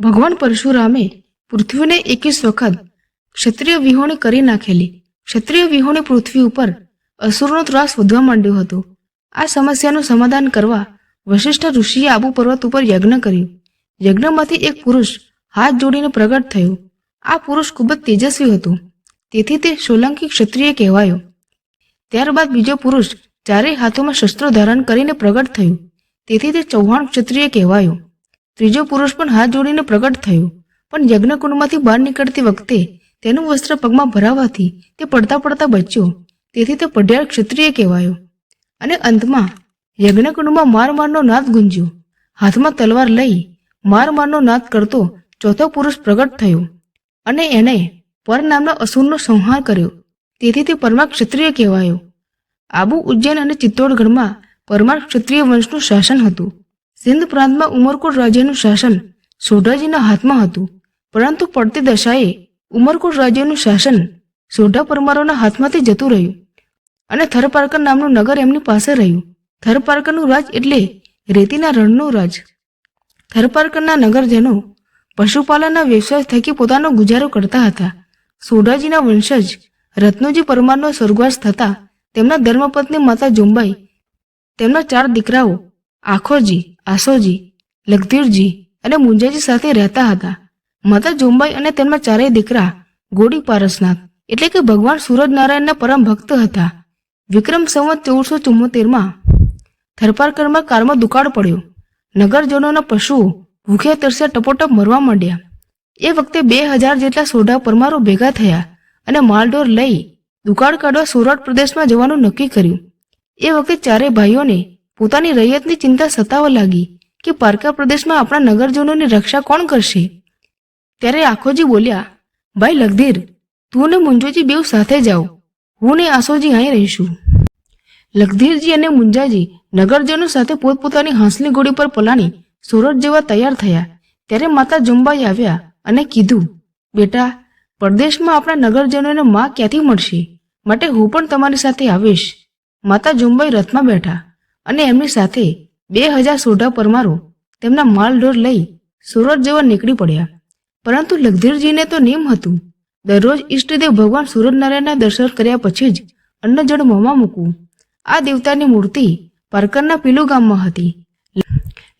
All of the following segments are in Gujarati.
ભગવાન પરશુરામે પૃથ્વીને 21 વખત ક્ષત્રિય વિહોણી કરી નાખેલી. ક્ષત્રિય વિહોણી પૃથ્વી ઉપર અસુરનો ત્રાસ વધવા માંડ્યો હતો. આ સમસ્યાનું સમાધાન કરવા વશિષ્ઠ ઋષિએ આબુ પર્વત ઉપર યજ્ઞ કર્યું. યજ્ઞમાંથી એક પુરુષ હાથ જોડીને પ્રગટ થયો. આ પુરુષ ખૂબ જ તેજસ્વી હતો, તેથી તે સોલંકી ક્ષત્રિય કહેવાયો. ત્યારબાદ બીજો પુરુષ ચારેય હાથોમાં શસ્ત્રો ધારણ કરીને પ્રગટ થયો, તેથી તે ચૌહાણ ક્ષત્રિય કહેવાયો. ત્રીજો પુરુષ પણ હાથ જોડીને પ્રગટ થયો, પણ યજ્ઞકુંડમાંથી બહાર નીકળતી વખતે તેનું વસ્ત્ર પગમાં ભરાવાથી તે પડતા પડતા બચ્યો, તેથી તે પઢિયાર ક્ષત્રિય કહેવાયો. અને અંતમાં યજ્ઞકુંડમાં માર મારનો નાદ ગુંજ્યો. હાથમાં તલવાર લઈ માર મારનો નાદ કરતો ચોથો પુરુષ પ્રગટ થયો, અને એણે પર નામના અસુરનો સંહાર કર્યો, તેથી તે પરમાર ક્ષત્રિય કહેવાયો. આબુ, ઉજ્જૈન અને ચિત્તોડગઢમાં પરમાર ક્ષત્રિય વંશનું શાસન હતું. સિંધ પ્રાંતમાં ઉમરકોટ રાજ્યનું શાસન સોઢાજીના હાથમાં હતું, પરંતુ પડતી દશાએ ઉમરકોટ રાજ્યનું શાસન સોઢા પરમારોના હાથમાંથી જતું રહ્યું, અને થરપારકર નામનું નગર એમની પાસે રહ્યું. થરપારકરનું રાજ એટલે રેતીના રણનું રાજ. થરપારકરના નગરજનો પશુપાલનના વ્યવસાય થકી પોતાનો ગુજારો કરતા હતા. સોઢાજીના વંશજ રત્નોજી પરમારનો સ્વર્ગવાસ થતા તેમના ધર્મપત્ની માતા જોંબાઈ, તેમના 4 દીકરાઓ આખોજી, આસોજી, લખધીરજી અને મુંજાજી સાથે રહેતા હતા. માતા જોંબાઈ અને તેમના 4 દીકરા ગોડી પારસનાથ એટલે કે ભગવાન સૂરજનારાયણના પરમ ભક્ત હતા. વિક્રમ સંવત 1474માં થરપારકરમાં કાળમાં દુકાળ પડ્યો. નગરજનોના પશુઓ ભૂખ્યા તરસ્યા ટપોટપ મરવા માંડ્યા. એ વખતે 2000 જેટલા સોઢા પરમારો ભેગા થયા અને માલઢોર લઈ દુકાળ કાઢવા સોરઠ પ્રદેશમાં જવાનું નક્કી કર્યું. એ વખતે 4 ભાઈઓને પોતાની રૈયતની ચિંતા સતાવવા લાગી કે પારકા પ્રદેશમાં આપણા નગરજનોની રક્ષા કોણ કરશે. ત્યારે આખોજી બોલ્યા, ભાઈ લખધીર, તું અને મુંજોજી બેઉ સાથે જાઓ, હું ને આસોજી અહીં રહીશું. લખધીરજી અને મુંજાજી નગરજનો સાથે પોતપોતાની હાંસલી ઘોડી પર પલાણી સોરઠ જેવા તૈયાર થયા. ત્યારે માતા જોંબાઈ આવ્યા અને કીધું, બેટા, પરદેશમાં આપણા નગરજનોને માં ક્યાંથી મળશે, માટે હું પણ તમારી સાથે આવીશ. માતા જોંબાઈ રથમાં બેઠા અને એમની સાથે 2000 સોઢા પરમારો તેમના માલઢોર લઈ સુરત જેવા નીકળી પડ્યા. પરંતુ લખધીરજીને તો નિયમ હતું, દરરોજ ઈષ્ટદેવ ભગવાન સૂરજનારાયણના દર્શન કર્યા પછી જ અન્ન જળ મોંમાં મૂકવું. આ દેવતાની મૂર્તિ પારકરના પીલુ ગામમાં હતી.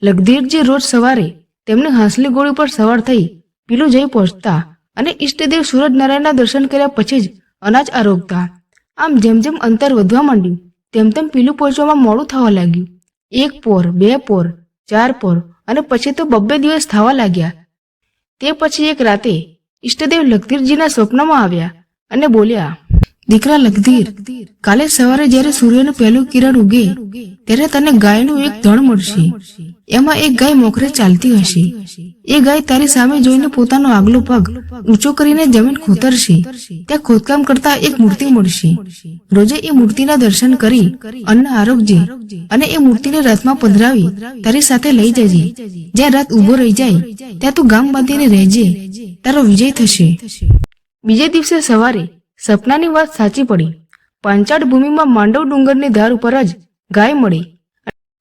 લખધીરજી રોજ સવારે તેમની હાંસલી ઘોડી પર સવાર થઈ પીલું જઈ પહોંચતા અને ઈષ્ટદેવ સૂરજનારાયણના દર્શન કર્યા પછી જ અનાજ આરોગતા. આમ જેમ જેમ અંતર વધવા માંડ્યું તેમ તેમ પીલું પહોંચવામાં મોડું થવા લાગ્યું. 1 પોર, 2 પોર, 4 પોર અને પછી તો 2 દિવસ થવા લાગ્યા. તે પછી એક રાતે ઈષ્ટદેવ લખધીરજીના સ્વપ્નમાં આવ્યા અને બોલ્યા, દીકરા લખધીર, કાલે સવારે જ્યારે સૂર્યનું પહેલું કિરણ ઉગે ત્યારે તને ગાયનું એક ધણ મળશે. એમાં એક ગાય મોખરે ચાલતી હશે. એ ગાય તારી સામે જોઈને પોતાનો આગલો પગ ઊંચો કરીને જમીન ખોતરશે. ત્યાં ખોદકામ કરતા એક મૂર્તિ મળશે. રોજે એ મૂર્તિના દર્શન કરી અન્ન આરોગજે અને એ મૂર્તિને રથમાં પધરાવી તારી સાથે લઈ જજે. જ્યાં રથ ઉભો રહી જાય ત્યાં તું ગામ બાંધીને રહેજે, તારો વિજય થશે. બીજે દિવસે સવારે સપનાની વાત સાચી પડી. પાંચાળ ભૂમિમાં માંડવ ડુંગરની ધાર ઉપર જ ગાય મળી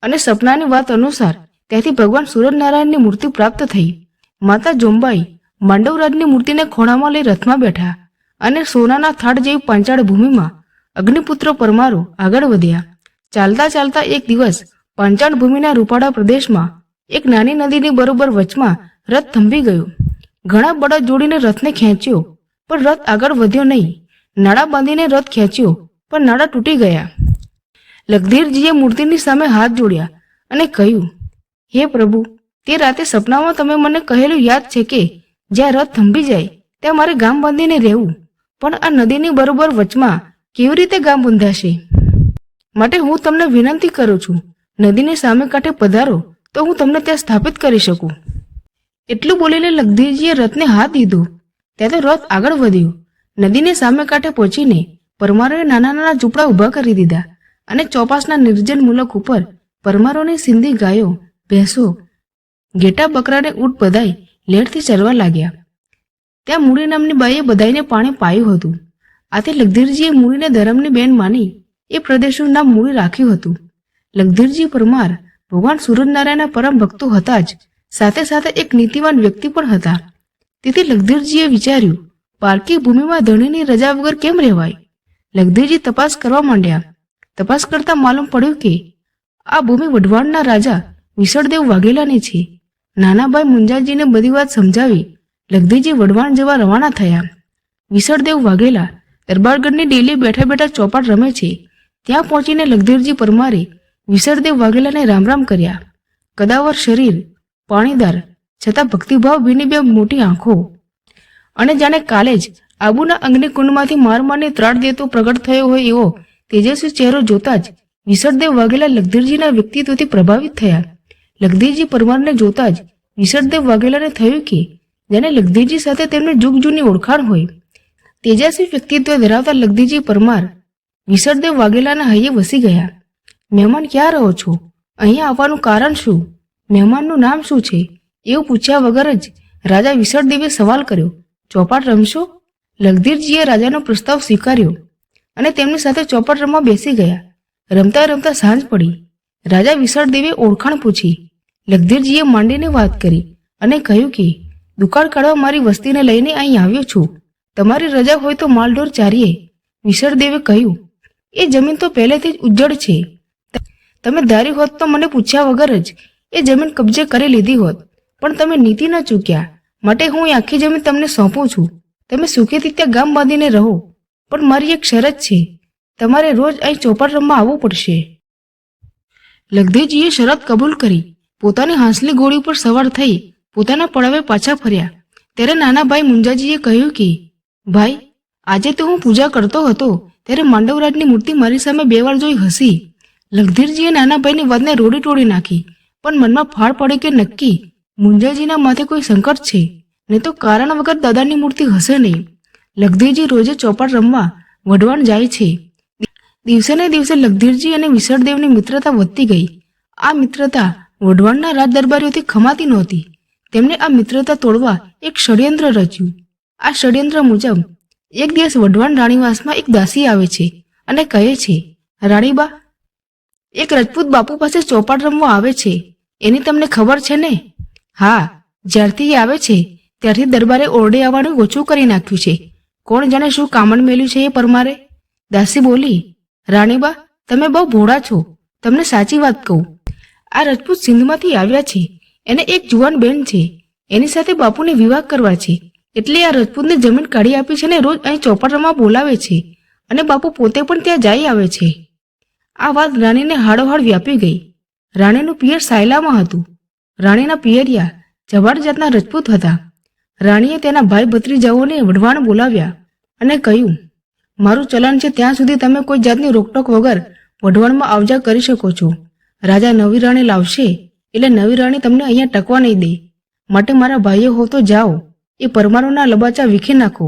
અને સપનાની વાત અનુસાર ત્યાંથી ભગવાન સૂરજનારાયણની મૂર્તિ પ્રાપ્ત થઈ. માતા જોંબાઈ માંડવરાજની મૂર્તિને ખોળામાં લઈ રથમાં બેઠા અને સોનાના થાળ જેવી પાંચાળ ભૂમિમાં અગ્નિપુત્ર પરમારો આગળ વધ્યા. ચાલતા ચાલતા એક દિવસ પાંચાળ ભૂમિના રૂપાળા પ્રદેશમાં એક નાની નદીની બરોબર વચમાં રથ થંભી ગયો. ઘણા બળદ જોડીને રથને ખેંચ્યો, પણ રથ આગળ વધ્યો નહીં. નાળા બાંધીને રથ ખેંચ્યો, પણ નાળા તૂટી ગયા. લખધીરજીએ મૂર્તિની સામે હાથ જોડ્યા અને કહ્યું, હે પ્રભુ, તે રાતે સપનામાં તમે મને કહેલું યાદ છે કે જ્યાં રથ થંભી જાય ત્યાં મારે ગામ બાંધીને રહેવું, પણ આ નદીની બરોબર વચમાં કેવી રીતે ગામ બંધાશે? માટે હું તમને વિનંતી કરું છું, નદીની સામે કાંઠે પધારો તો હું તમને ત્યાં સ્થાપિત કરી શકું. એટલું બોલીને લખધીરજીએ રથને હાથ દીધો. ત્યાં તો રથ આગળ વધ્યો. નદીની સામે કાંઠે પહોંચીને પરમારોએ નાના નાના ઝૂંપડા ઊભા કરી દીધા અને ચોપાસના નિર્જન મુલક ઉપર પરમારોની સિંધી ગાયો, ભેંસો, ઘેટા બકરાને ઊંટ બધાય લેરથી ચરવા લાગ્યા. ત્યાં મૂડી નામની બાઈએ બધાઈને પાણી પાયું હતું. આથી લખધીરજીએ મૂડીને ધરમની બેન માની એ પ્રદેશનું નામ મૂડી રાખ્યું હતું. લખધીરજી પરમાર ભગવાન સૂરજનારાયણના પરમ ભક્તો હતા જ સાથે સાથે એક નીતિવાન વ્યક્તિ પણ હતા. તેથી લખધીરજીએ વિચાર્યું, પારકી ભૂમિમાં ધણીની રજા વગર કેમ રહેવાય? લખધીરજી તપાસ કરવા માંડ્યા. તપાસ કરતા માલુમ પડ્યું કે આ ભૂમિ વઢવાણના રાજા વિસળદેવ વાઘેલાની છે. નાના ભાઈ મુંજાજીને બધી વાત સમજાવી લખધીરજી વઢવાણ જવા રવાના થયા. વિસળદેવ વાઘેલા દરબારગઢની ડેલી બેઠા બેઠા ચોપાટ રમે છે. ત્યાં પહોંચીને લખધીરજી પરમારે વિસળદેવ વાઘેલાને રામ રામ કર્યા. કદાવર શરીર, પાણીદાર, છતાં ભક્તિભાવ ભીની બે મોટી આંખો અને જાણે કાલે જ આબુના અગ્નિકુંડમાંથી માર મારને ત્રાડ દેતો પ્રગટ થયો હોય એવો તેજસ્વી ચહેરો જોતા જ વિસળદેવ વાઘેલા લખધીરજીના વ્યક્તિત્વથી પ્રભાવિત થયા. લખધીરજી પરમારને જોતા જ વિસળદેવ વાઘેલાને થયું કે જાણે લખધીરજી સાથે તેમને જુગ જૂની ઓળખાણ હોય. તેજસ્વી વ્યક્તિત્વ ધરાવતા લખધીરજી પરમાર વિસળદેવ વાઘેલાના હૈયે વસી ગયા. મહેમાન ક્યાં રહો છો? અહીંયા આવવાનું કારણ શું? મહેમાનનું નામ શું છે? એવું પૂછ્યા વગર જ રાજા વિસળદેવે સવાલ કર્યો. ચોપાટ રમશો? લખધીરજીએ રાજાનો પ્રસ્તાવ સ્વીકાર્યો અને તેમની સાથે ચોપાટ રમવા બેસી ગયા. રમતા રમતા સાંજ પડી. રાજા વિસળદેવે ઓળખાણ પૂછી. લખધીરજીએ માંડીને વાત કરી અને કહ્યું કે દુકાળ કાઢવા મારી વસ્તીને લઈને અહીં આવ્યો છું. તમારી રજા હોય તો માલઢોર ચારીએ. વિસળદેવે કહ્યું, એ જમીન તો પહેલેથી જ ઉજ્જડ છે. તમે ધાર્યું હોત તો મને પૂછ્યા વગર જ એ જમીન કબજે કરી લીધી હોત, પણ તમે નીતિ ન ચૂક્યા. માટે હું એ આખી જમીન તમને સોંપું છું. તમે સુખેથી ત્યાં ગામ બાંધીને રહો, પણ મારી એક શરત છે, તમારે રોજ અહીં ચોપાટ રમવા આવવું પડશે. લખધીરજીએ શરત કબૂલ કરી. પોતાની હાંસલી ઘોડી પર સવાર થઈ પોતાના પડાવે પાછા ફર્યા. ત્યારે નાના ભાઈ મુંજાજીએ કહ્યું કે ભાઈ, આજે તો હું પૂજા કરતો હતો ત્યારે માંડવરાજની મૂર્તિ મારી સામે 2 વાર જોઈ હસી. લખધીરજીએ નાના ભાઈની વાતને રોડી ટોળી નાખી, પણ મનમાં ફાળ પડે કે નક્કી મુંજાજીના માથે કોઈ સંકટ છે, નહીં તો કારણ વગર દાદાની મૂર્તિ હશે નહીં. લખધીરજી રોજે ચોપાટ રમવા વઢવાણ જાય છે. દિવસે ને દિવસે લખધીરજી અને વિસળદેવની મિત્રતા વધતી ગઈ. આ મિત્રતા વઢવાણના રાજ દરબારીઓથી ખમાતી નહોતી. તેમણે આ મિત્રતા તોડવા એક ષડયંત્ર રચ્યું. આ ષડયંત્ર મુજબ એક દિવસ વઢવાણ રાણીવાસમાં એક દાસી આવે છે અને કહે છે, રાણીબા, એક રજપૂત બાપુ પાસે ચોપાટ રમવા આવે છે, એની તમને ખબર છે ને? હા, જ્યારથી એ આવે છે ત્યારથી દરબારે ઓરડે આવવાનું ઓછું કરી નાખ્યું છે. કોણ જાણે શું કામણ મેલ્યું છે એ પરમારે? દાસી બોલી, રાણીબા, તમે બહુ ભોળા છો. તમને સાચી વાત કહું, આ રજપૂત સિંધમાંથી આવ્યા છે. એને એક જુવાન બેન છે. એની સાથે બાપુને વિવાહ કરવા છે, એટલે આ રજપૂતને જમીન કાઢી આપી છે ને રોજ અહીં ચોપાટ રમવા બોલાવે છે અને બાપુ પોતે પણ ત્યાં જઈ આવે છે. આ વાત રાણીને હાડોહાડ વ્યાપી ગઈ. રાણીનું પિયર સાયલામાં હતું. રાણીના પિયરિયા જવાડ જાતના રજપૂત હતા. રાણીએ તેના ભાઈ ભત્રીજાઓને વઢવાણ બોલાવ્યા અને કહ્યું, મારું ચલણ છે ત્યાં સુધી તમે કોઈ જાતની રોકટોક વગર વઢવાણમાં આવજા કરી શકો છો. રાજા નવી રાણી લાવશે એટલે નવી રાણી તમને અહીંયા ટકવા નહીં દે. માટે મારા ભાઈઓ હો તો જાઓ, એ પરમારોના લબાચા વીખી નાખો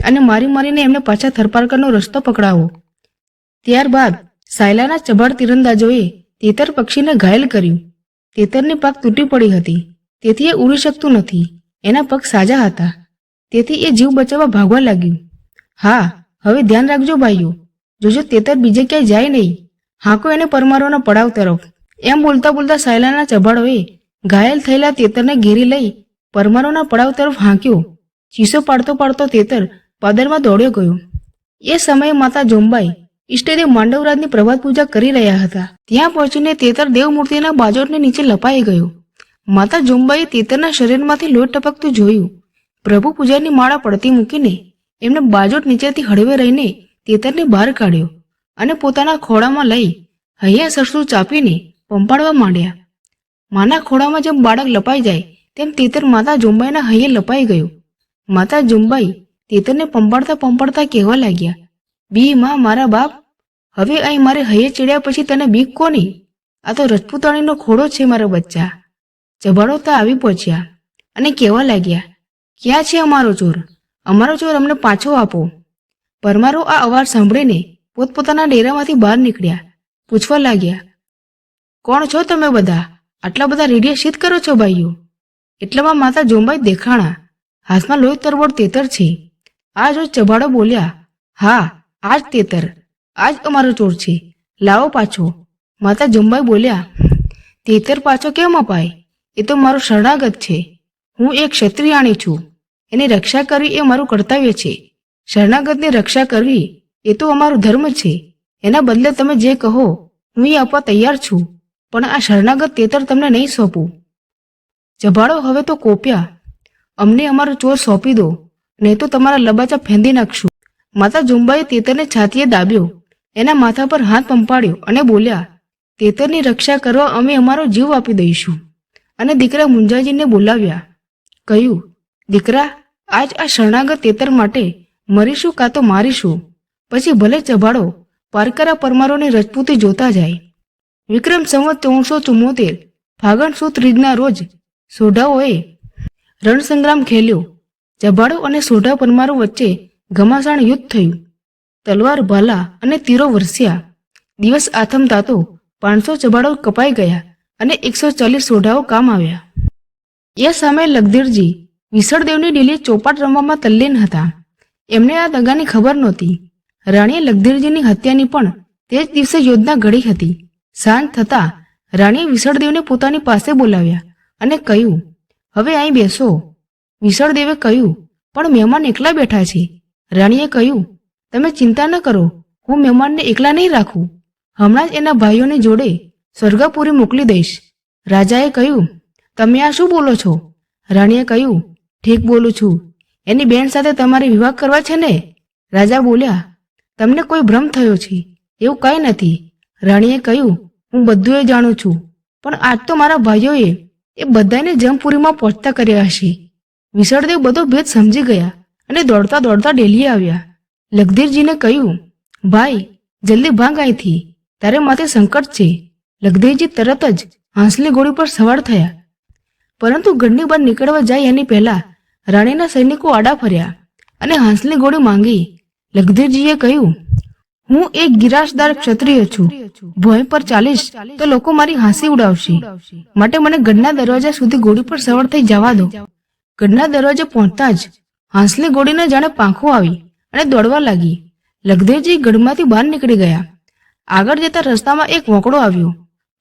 અને મારી મારીને એમને પાછા થરપારકરનો રસ્તો પકડાવો. ત્યારબાદ સાયલાના ચબાડ તીરંદાજોએ તેતર પક્ષીને ઘાયલ કર્યું. તેતરની પાક તૂટી પડી હતી, તેથી એ ઉડી શકતું નથી. એના પગ સાજા હતા, તેથી એ જીવ બચાવવા ભાગવા લાગ્યું. હા, હવે ધ્યાન રાખજો ભાઈઓ, જોજો તેતર બીજે ક્યાંય જાય નહીં. હાંકો એને પરમારોના પડાવ તરફ. એમ બોલતા બોલતા સાયલાના ચબાડોએ ઘાયલ થયેલા તેતરને ઘેરી લઈ પરમારોના પડાવ તરફ હાંક્યો. ચીસો પાડતો પાડતો તેતર પાદરમાં દોડ્યો ગયો. એ સમયે માતા જોંબાઈ ઈષ્ટદેવ માંડવરાજની પ્રભાત પૂજા કરી રહ્યા હતા. ત્યાં પહોંચીને તેતર દેવમૂર્તિના બાજોટને નીચે લપાઈ ગયો. માતા જોંબાઈએ તેતરના શરીરમાંથી લોહી ટપકતું જોયું. પ્રભુ પૂજાની માળા પડતી મૂકીને એમને બાજોટ નીચેથી હળવે રહીને તેતરને બહાર કાઢ્યો અને પોતાના ખોળામાં લઈ હૈયા સરસું ચાપીને પંપાડવા માંડ્યા. માના ખોળામાં જેમ બાળક લપાઈ જાય તેમ તેતર માતા જોંબાઈના હૈયે લપાઈ ગયો. માતા જોંબાઈ તેતરને પંપાડતા પંપાડતા કહેવા લાગ્યા, બી માં મારા બાપ, હવે અહીં મારે હૈયે ચડ્યા પછી તને બીક કોની? આ તો રજપૂતાણીનો ખોડો છે મારા બચ્ચા. ચબાડો ત્યાં આવી પહોંચ્યા અને કહેવા લાગ્યા, ક્યાં છે અમારો ચોર? અમારો ચોર અમને પાછો આપો. પરમારો આ અવાજ સાંભળીને પોતપોતાના ડેરામાંથી બહાર નીકળ્યા. પૂછવા લાગ્યા, કોણ છો તમે બધા? આટલા બધા રેડિયા શીત કરો છો ભાઈઓ? એટલામાં માતા જોંબાઈ દેખાણા. હાથમાં લોહી તરબોળ તેતર છે. આ જો ચબાડો બોલ્યા, હા, આજ તેતર, આજ અમારો ચોર છે, લાવો પાછો. માતા જોંબાઈ બોલ્યા, તેતર પાછો કેમ અપાય? એ તો મારો શરણાગત છે. હું એક ક્ષત્રિયાણી છું. એની રક્ષા કરવી એ મારું કર્તવ્ય છે. શરણાગતની રક્ષા કરવી એ તો અમારો ધર્મ છે. એના બદલે તમે જે કહો હું એ આપવા તૈયાર છું, પણ આ શરણાગત તેતર તમને નહીં સોંપું. જભાડો હવે તો કોપ્યા. અમને અમારો ચોર સોંપી દો, નહીં તો તમારા લબાચા ફેંદી નાખશું. માતા ઝુંબાએ તેતરને છાતીએ દાબ્યો, એના માથા પર હાથ પંપાડ્યો અને બોલ્યા, તેતરની રક્ષા કરવા અમે અમારો જીવ આપી દઈશું. અને દીકરા મુંજાજીને બોલાવ્યા. કહ્યું, દીકરા, આજ આ શરણાગત તેતર માટે મરીશું કાં તો મારીશું. પછી ભલે ચભાડો પારકરા પરમારોની રજપૂતી જોતા જાય. વિક્રમ સંવત 1374 ફાગણ સુદ ત્રીજના રોજ સોઢાઓએ રણસંગ્રામ ખેલ્યો. ચભાડો અને સોઢા પરમારો વચ્ચે ઘમાસાણ યુદ્ધ થયું. તલવાર, ભાલા અને તીરો વરસ્યા. દિવસ આથમતા તો 500 ચભાડો કપાઈ ગયા અને 140 સોઢાઓ કામ આવ્યા. એ સામે લગધીરજી વિસળદેવની ડેલીએ ચોપાટ રમવામાં તલ્લીન હતા. એમને આ દગાની ખબર નહોતી. રાણીએ લગધીરજીની હત્યાની પણ તે જ દિવસે યોજના ઘડી હતી. સાંજ થતાં રાણીએ વિસળદેવને પોતાની પાસે બોલાવ્યા અને કહ્યું, હવે અહીં બેસો. વિસળદેવે કહ્યું, પણ મહેમાન એકલા બેઠા છે. રાણીએ કહ્યું, તમે ચિંતા ન કરો, હું મહેમાનને એકલા નહીં રાખું. હમણાં જ એના ભાઈઓની જોડે સ્વર્ગપુરી મોકલી દઈશ. રાજાએ કહ્યું, તમે આ શું બોલો છો? રાણીએ કહ્યું, ઠીક બોલું છું. એની બેન સાથે તમારે વિવાહ કરવા છે ને? રાજા બોલ્યા, તમને કોઈ ભ્રમ થયો છે, એવું કંઈ નથી. રાણીએ કહ્યું, હું બધું એ જાણું છું, પણ આજ તો મારા ભાઈઓએ એ બધાને જમપુરીમાં પહોંચતા કર્યા હશે. વિસળદેવ બધો ભેદ સમજી ગયા અને દોડતા દોડતા ડેલીએ આવ્યા. લગધીરજીને કહ્યું, ભાઈ, જલ્દી ભાગ અહીંથી, તારે માથે સંકટ છે. લગધીરજી તરત જ હાંસલી ઘોડી પર સવાર થયા. પરંતુ ગઢની બહાર નીકળવા જાય એની પહેલા રાણીના સૈનિકો આડા ફર્યા અને હાંસલી ઘોડી માંગી. લગધીરજીએ કહ્યું, હું એક ગિરાસદાર ક્ષત્રિય છું. ભોંય પર ચાલીશ તો લોકો મારી હાંસી ઉડાવશે, માટે મને ગઢના દરવાજા સુધી ઘોડી પર સવાર થઈ જવા દો. ગઢના દરવાજે પહોંચતા જ હાંસલી ઘોડીને જાણે પાંખો આવી અને દોડવા લાગી. લગધીરજી ગઢમાંથી બહાર નીકળી ગયા. આગળ જતા રસ્તામાં એક વોંકડો આવ્યો.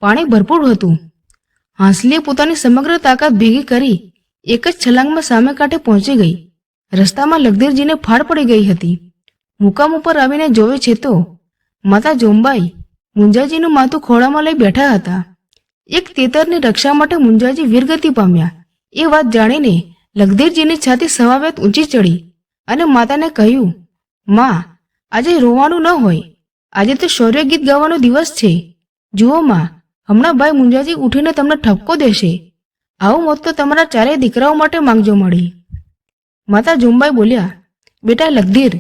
પાણી ભરપૂર હતું. હાંસલીએ પોતાની સમગ્ર તાકાત ભેગી કરી એક જ છલાંગમાં સામે કાંઠે પહોંચી ગઈ. રસ્તામાં લગધીરજીને ફાળ પડી ગઈ હતી. મુકામ ઉપર આવીને જોવે છે તો માતા જોંબાઈ મુંજાજીનું માથું ખોળામાં લઈ બેઠા હતા. એક તેતરની રક્ષા માટે મુંજાજી વીરગતિ પામ્યા એ વાત જાણીને લગધીરજીની છાતી સવાવેત ઊંચી ચડી અને માતાને કહ્યું, માં, આજે રોવાનું ન હોય. આજે તો શૌર્ય ગીત ગાવાનો દિવસ છે. જુઓ માં, હમણાં ભાઈ મુંજાજી ઉઠીને તમને ઠપકો દેશે. આવું મોત તો તમારા ચારેય દીકરાઓ માટે માંગજો મળી. માતા જોંબાઈ બોલ્યા, બેટા લગધીર,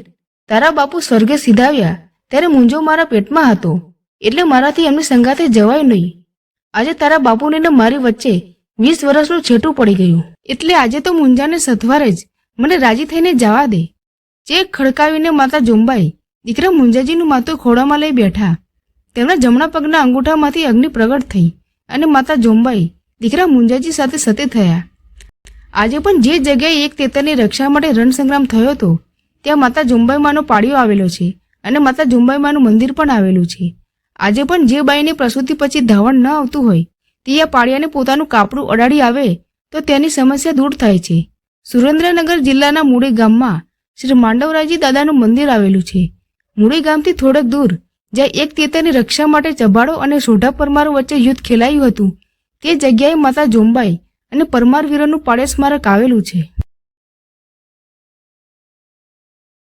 તારા બાપુ સ્વર્ગે સીધાવ્યા ત્યારે મુંજો મારા પેટમાં હતો, એટલે મારાથી એમની સંગાતે જવાય નહીં. આજે તારા બાપુને ને મારી વચ્ચે 20 વર્ષનું છેટું પડી ગયું, એટલે આજે તો મુંજાને સથવારે જ મને રાજી થઈને જવા દે. ચેક ખડકાવીને માતા જોંબાઈ દીકરા મુંજાજીનું માથું ખોળામાં લઈ બેઠા. તેમના જમણા પગના અંગૂઠામાંથી અગ્નિ પ્રગટ થઈ અને માતા જોંબાઈ દીકરા મુંજાજી સાથે સતી થયા. આજે પણ જે જગ્યાએ એક તેતરની રક્ષા માટે રણસંગ્રામ થયો હતો ત્યાં માતા જોંબાઈમાનો પાળિયો આવેલો છે અને માતા જોંબાઈમાનું મંદિર પણ આવેલું છે. આજે પણ જે બાઈની પ્રસૂતિ પછી ધાવણ ન આવતું હોય તે આ પાળિયાને પોતાનું કાપડું અડાડી આવે તો તેની સમસ્યા દૂર થાય છે. સુરેન્દ્રનગર જિલ્લાના મૂળી ગામમાં શ્રી માંડવરાયજી દાદાનું મંદિર આવેલું છે. મૂળી ગામથી થોડેક દૂર જ્યાં એક તેતરની રક્ષા માટે ચભાડો અને સોઢા પરમારો વચ્ચે યુદ્ધ ખેલાયું હતું તે જગ્યાએ માતા જોંબાઈ અને પરમાર વીરોનું પાળિયા સ્મારક આવેલું છે.